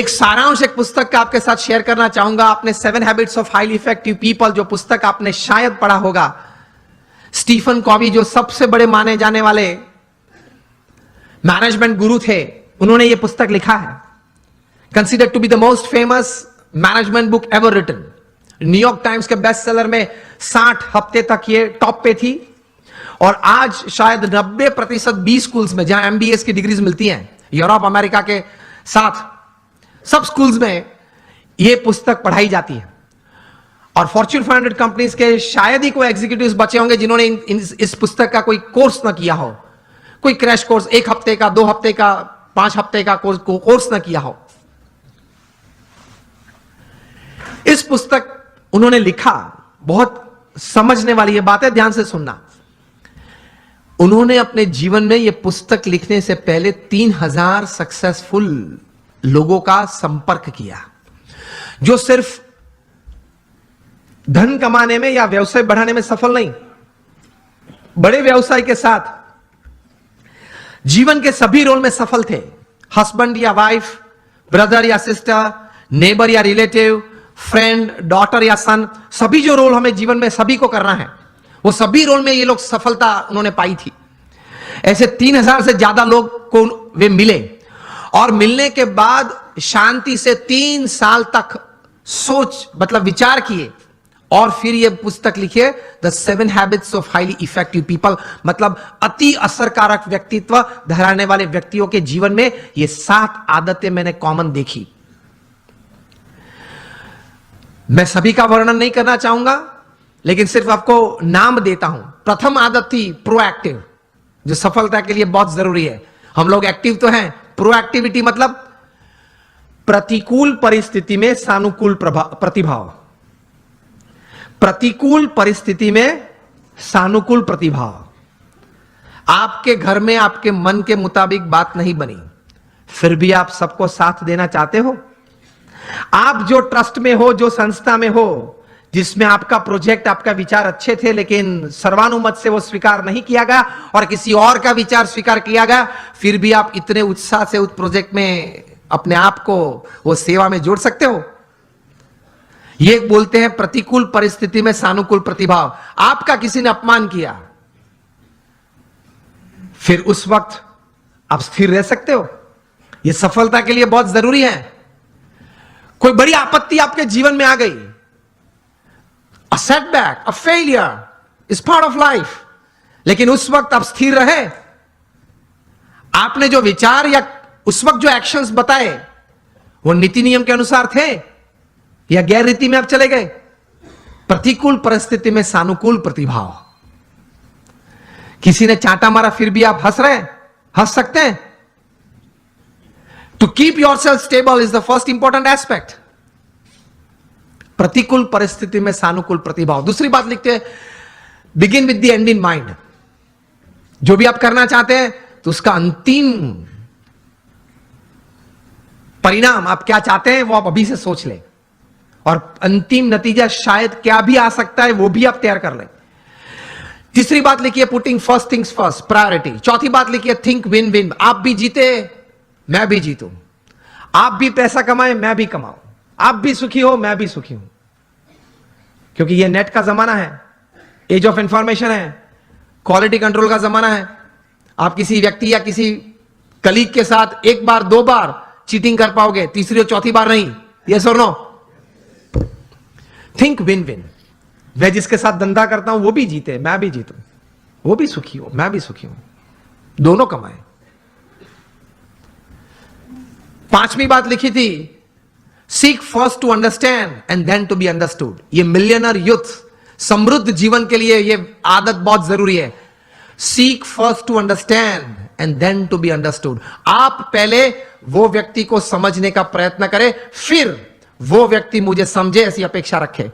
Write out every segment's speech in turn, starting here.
एक सारांश एक पुस्तक का आपके साथ शेयर करना चाहूंगा। आपने 7 habits of highly effective people जो पुस्तक आपने शायद पढ़ा होगा, स्टीफन कॉवी जो सबसे बड़े माने जाने वाले मैनेजमेंट गुरु थे, उन्होंने यह पुस्तक लिखा है। Considered to be the most famous management book ever written. New York Times के बेस्ट सेलर में 60 हफ्ते तक ये टॉप पे थी और आज शायद 90% बी स्कूल्स में जहां MBA की डिग्रीज मिलती हैं यूरोप अमेरिका के साथ सब स्कूल्स में यह पुस्तक पढ़ाई जाती है। और फॉर्च्यून 500 कंपनीज के शायद ही कोई एग्जीक्यूटिव्स बचे होंगे जिन्होंने इस पुस्तक का कोई कोर्स ना किया हो, कोई क्रैश कोर्स 1 हफ्ते का, 2 हफ्ते का, 5 हफ्ते का कोर्स ना किया हो। इस पुस्तक उन्होंने लिखा, बहुत समझने वाली ये बात है, ध्यान से सुनना। उन्होंने अपने जीवन में यह पुस्तक लिखने से पहले 3000 सक्सेसफुल लोगों का संपर्क किया, जो सिर्फ धन कमाने में या व्यवसाय बढ़ाने में सफल नहीं, बड़े व्यवसाय के साथ जीवन के सभी रोल में सफल थे। हस्बैंड या वाइफ, ब्रदर या सिस्टर, नेबर या रिलेटिव, फ्रेंड, डॉटर या सन, सभी जो रोल हमें जीवन में सभी को करना है, वो सभी रोल में ये लोग सफलता उन्होंने पाई थी। ऐसे 3000 से ज्यादा लोग को वे मिले और मिलने के बाद शांति से 3 साल तक मतलब विचार किए और फिर ये पुस्तक लिखे, the 7 habits of highly effective people. मतलब अति असरकारक व्यक्तित्व धराने वाले व्यक्तियों के जीवन में ये 7 आदतें मैंने कॉमन देखी। मैं सभी का वर्णन नहीं करना चाहूंगा, लेकिन सिर्फ आपको नाम देता हूं। प्रथम आदत थी प्रोएक्टिव, जो सफलता के लिए बहुत जरूरी है। हम लोग एक्टिव तो हैं, प्रोएक्टिविटी मतलब प्रतिकूल परिस्थिति में सानुकूल प्रतिभाव। प्रतिकूल परिस्थिति में सानुकूल प्रतिभाव। आपके घर में आपके मन के मुताबिक बात नहीं बनी, फिर भी आप सबको साथ देना चाहते हो। आप जो ट्रस्ट में हो, जो संस्था में हो, जिसमें आपका प्रोजेक्ट, आपका विचार अच्छे थे, लेकिन सर्वानुमत से वो स्वीकार नहीं किया गया और किसी और का विचार स्वीकार किया गया, फिर भी आप इतने उत्साह से उस प्रोजेक्ट में अपने आप को वो सेवा में जोड़ सकते हो। ये बोलते हैं प्रतिकूल परिस्थिति में सानुकूल प्रतिभाव। आपका किसी ने अपमान किया, फिर उस वक्त आप स्थिर रह सकते हो। यह सफलता के लिए बहुत जरूरी है। कोई बड़ी आपत्ति आपके जीवन में आ गई, a setback, a failure is part of life, लेकिन उस वक्त आप स्थिर रहे। आपने जो विचार या उस वक्त जो एक्शंस बताए वो नीति नियम के अनुसार थे या गैर रीति में आप चले गए। प्रतिकूल परिस्थिति में सानुकूल प्रतिभाव। किसी ने चांटा मारा, फिर भी आप हंस रहे हैं, हंस सकते हैं। To keep yourself stable is the first important aspect. प्रतिकूल परिस्थिति में सानुकूल प्रतिभाव। दूसरी बात लिखते हैं, begin with the end in mind. जो भी आप करना चाहते हैं तो उसका अंतिम परिणाम आप क्या चाहते हैं वो आप अभी से सोच लें, और अंतिम नतीजा शायद क्या भी आ सकता है वो भी आप तैयार कर लें। तीसरी बात लिखिए, putting first things first, priority. चौथी बात लिखिए, थिंक विन विन। आप भी जीते, मैं भी जीतूं। आप भी पैसा कमाएं, मैं भी कमाऊं। आप भी सुखी हो, मैं भी सुखी हूं। क्योंकि यह नेट का जमाना है, एज ऑफ इंफॉर्मेशन है, क्वालिटी कंट्रोल का जमाना है। आप किसी व्यक्ति या किसी कलीग के साथ 1 बार 2 बार चीटिंग कर पाओगे, तीसरी और चौथी बार नहीं। यस और नो? Think win win. मैं जिसके साथ धंधा करता हूं वो भी जीते, मैं भी जीतूं। वो भी सुखी हो, मैं भी सुखी हूं, दोनों कमाए। 5वीं बात लिखी थी, seek first to understand and then to be understood. ये मिलियनर यूथ समृद्ध जीवन के लिए ये आदत बहुत जरूरी है। Seek first to understand and then to be understood. आप पहले वो व्यक्ति को समझने का प्रयत्न करें, फिर वो व्यक्ति मुझे समझे, ऐसी अपेक्षा रखे।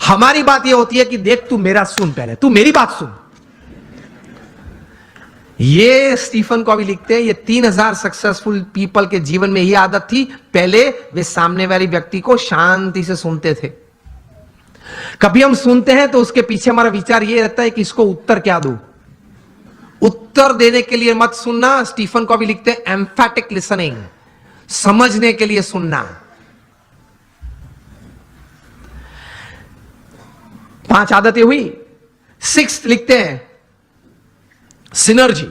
हमारी बात यह होती है कि देख तू मेरा सुन, पहले तू मेरी बात सुन। ये स्टीफन कॉवी लिखते हैं, ये 3000 सक्सेसफुल पीपल के जीवन में यह आदत थी। पहले वे सामने वाले व्यक्ति को शांति से सुनते थे। कभी हम सुनते हैं तो उसके पीछे हमारा विचार यह रहता है कि इसको उत्तर क्या दूं। उत्तर देने के लिए मत सुनना। स्टीफन कॉवी लिखते हैं एम्फैटिक लिसनिंग। समझने के लिए सुनना। 5 आदतें हुई। 6 लिखते हैं सिनर्जी।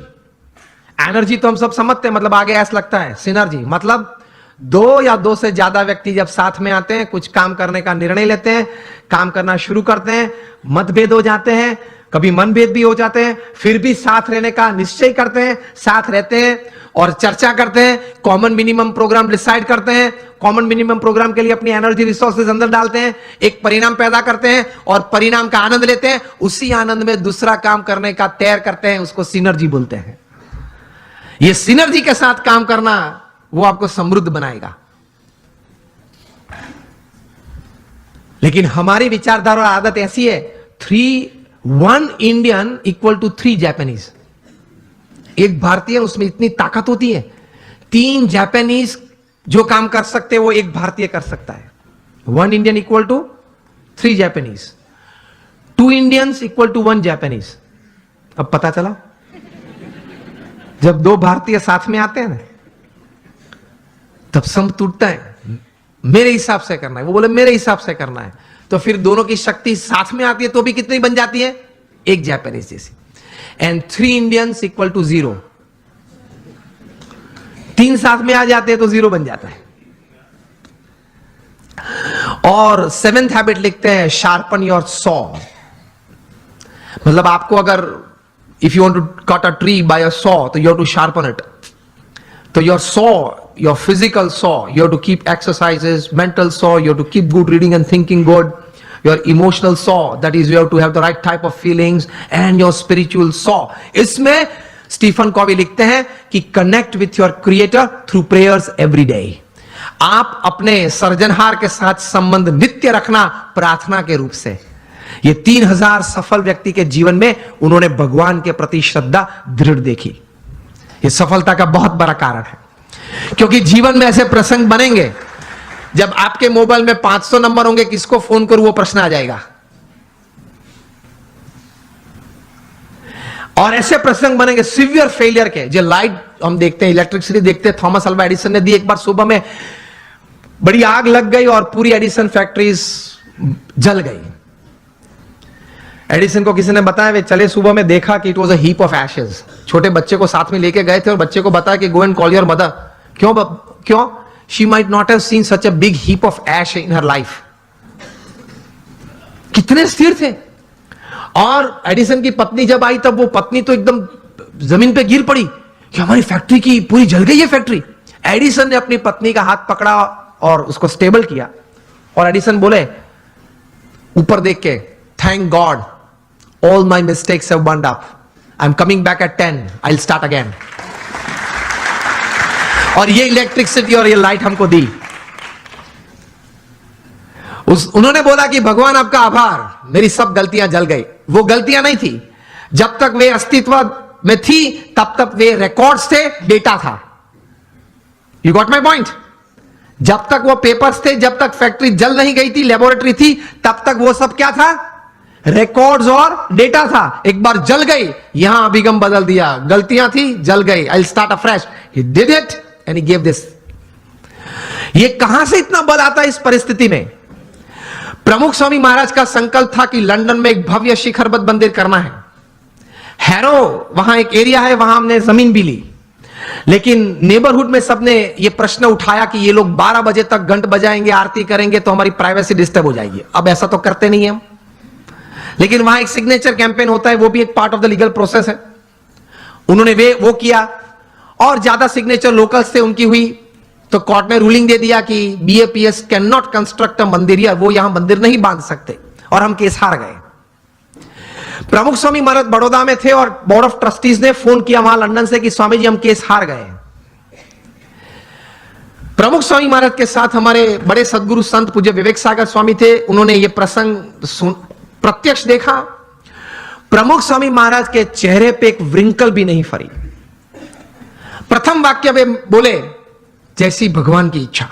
एनर्जी तो हम सब समझते हैं, मतलब आगे ऐसा लगता है। सिनर्जी मतलब 2 या 2 से ज्यादा व्यक्ति जब साथ में आते हैं, कुछ काम करने का निर्णय लेते हैं, काम करना शुरू करते हैं, मतभेद हो जाते हैं, कभी मनभेद भी हो जाते हैं, फिर भी साथ रहने का निश्चय करते हैं, साथ रहते हैं और चर्चा करते हैं, कॉमन मिनिमम प्रोग्राम डिसाइड करते हैं, कॉमन मिनिमम प्रोग्राम के लिए अपनी एनर्जी रिसोर्सेज अंदर डालते हैं, एक परिणाम पैदा करते हैं और परिणाम का आनंद लेते हैं, उसी आनंद में दूसरा काम करने का तैयार करते हैं, उसको सिनर्जी बोलते हैं। ये सिनर्जी के साथ काम करना वो आपको समृद्ध बनाएगा। लेकिन हमारी विचारधारा और आदत ऐसी है, 1 इंडियन इक्वल टू 3 जापानीज। एक भारतीय, उसमें इतनी ताकत होती है, 3 जापानीज जो काम कर सकते हैं वो एक भारतीय कर सकता है। 1 Indian equal to 3 Japanese, 2 Indians equal to 1 Japanese. अब पता चला, जब 2 भारतीय साथ में आते हैं ना, तब सम टूटता है। मेरे हिसाब से करना है, वो बोले मेरे हिसाब से करना है, तो फिर दोनों की शक्ति साथ में आती है तो भी कितनी बन जाती है? एक जापानीज जैसी। And 3 Indians equal to 0। 3 साथ में आ जाते हैं तो 0 बन जाता है। और 7th हैबिट लिखते हैं शार्पन योर सॉ। मतलब आपको अगर if you want to cut a tree by a saw, तो you have to sharpen it. तो your saw, your physical saw, you have to keep exercises, mental saw, you have to keep good reading and thinking good, your emotional saw, that is you have to have the right type of feelings, and your spiritual saw. इसमें Stephen Covey लिखते हैं कि connect with your creator through prayers every day. आप अपने सर्जनहार के साथ संबंध नित्य रखना प्रार्थना के रूप से। ये 3000 सफल व्यक्ति के जीवन में उन्होंने भगवान के प्रति श्रद्धा दृढ़ देखी। ये सफलता का बहुत बड़ा कारण है, क्योंकि जीवन में ऐसे प्रसंग बनेंगे जब आपके मोबाइल में 500 नंबर होंगे, किसको फोन करूं वो प्रश्न आ जाएगा। और ऐसे प्रसंग बनेंगे सिवियर फेलियर के, जो लाइट हम देखते हैं, इलेक्ट्रिसिटी देखते हैं, थॉमस अल्वा एडिसन ने दी। एक बार सुबह में बड़ी आग लग गई और पूरी एडिसन फैक्ट्रीज जल गई। एडिसन को किसी ने बताया, वे चले सुबह में, देखा कि it was a heap of ashes. छोटे बच्चे को साथ में लेके गए थे और बच्चे को बताया कि go and call your mother. क्यों? She might not have seen such a big heap of ash in her life. कितने स्थिर थे। और एडिसन की पत्नी जब आई, तब वो पत्नी तो एकदम जमीन पे गिर पड़ी कि हमारी फैक्ट्री की पूरी जल गई है फैक्ट्री। एडिसन ने अपनी पत्नी का हाथ पकड़ा और उसको स्टेबल किया, और एडिसन बोले ऊपर देख के, thank God all my mistakes have burned up, I'm coming back at 10, I'll start again. और ये इलेक्ट्रिसिटी और ये लाइट हमको दी। उन्होंने बोला कि भगवान आपका आभार, मेरी सब गलतियां जल गई। वो गलतियां नहीं थी, जब तक वे अस्तित्व में थी तब तक वे रिकॉर्ड्स थे, डेटा था। You got my point? जब तक वो पेपर्स थे, जब तक फैक्ट्री जल नहीं गई थी, लेबोरेटरी थी, तब तक वो सब क्या था? रिकॉर्ड्स और डेटा था। एक बार जल गई, यहां अभिगम बदल दिया, गलतियां थी, जल गई, I will start afresh. He did it and he give this. ये कहां से इतना बल आता है इस परिस्थिति में? प्रमुख स्वामी महाराज का संकल्प था कि लंदन में एक भव्य शिखरबद्ध मंदिर करना है। हैरो वहां एक एरिया है, वहां हमने जमीन भी ली, लेकिन नेबरहुड में सबने ये प्रश्न उठाया कि ये लोग 12 बजे तक घंट बजाएंगे, आरती करेंगे, तो हमारी प्राइवेसी डिस्टर्ब हो जाएगी। अब ऐसा तो करते नहीं हम, लेकिन वहां एक सिग्नेचर कैंपेन होता है, वो भी एक part of the legal process है। उन्होंने वो किया, और ज्यादा सिग्नेचर लोकल्स से उनकी हुई, तो कोर्ट ने रूलिंग दे दिया कि BAPS can not construct a मंदिर, या वो यहां मंदिर नहीं बांध सकते, और हम केस हार गए। प्रमुख स्वामी महाराज बड़ौदा में थे और बोर्ड ऑफ ट्रस्टीज ने फोन किया वहां लंदन से कि स्वामी जी हम केस हार गए। प्रमुख स्वामी महाराज के साथ हमारे बड़े सदगुरु संत पूज्य विवेक सागर स्वामी थे। उन्होंने ये प्रसंग प्रत्यक्ष देखा। प्रमुख स्वामी महाराज के चेहरे पे एक व्रिंकल भी नहीं फरी। प्रथम वाक्य वे बोले, जैसी भगवान की इच्छा।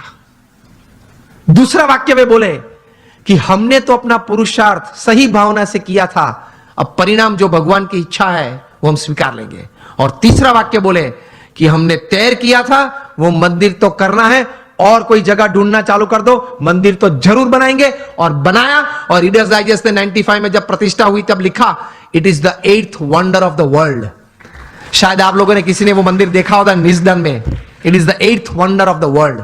दूसरा वाक्य वे बोले कि हमने तो अपना पुरुषार्थ सही भावना से किया था, अब परिणाम जो भगवान की इच्छा है वो हम स्वीकार लेंगे। और तीसरा वाक्य बोले कि हमने तैर किया था, वो मंदिर तो करना है, और कोई जगह ढूंढना चालू कर दो, मंदिर तो जरूर बनाएंगे। और बनाया, और रीडर्स डाइजेस्ट ने 95 में जब प्रतिष्ठा हुई तब लिखा, it is the 8th wonder of the world. शायद आप लोगों ने किसी ने वो मंदिर देखा होगा निजदन में, it is the 8th wonder of the world.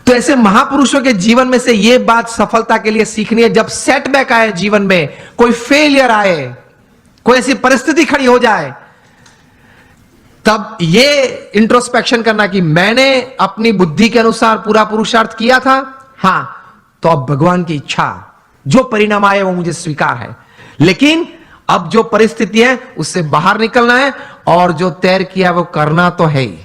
तो ऐसे महापुरुषों के जीवन में से ये बात सफलता के लिए सीखनी है, जब सेटबैक आए जीवन में, कोई फेलियर आए, कोई ऐसी परिस्थिति खड़ी हो जाए, तब ये इंट्रोस्पेक्शन करना कि मैंने अपनी बुद्धि के अनुसार पूरा पुरुषार्थ किया था, हां, तो अब भगवान की इच्छा, जो परिणाम आए वो मुझे स्वीकार है, लेकिन अब जो परिस्थिति है उससे बाहर निकलना है, और जो तैर किया वो करना तो है ही।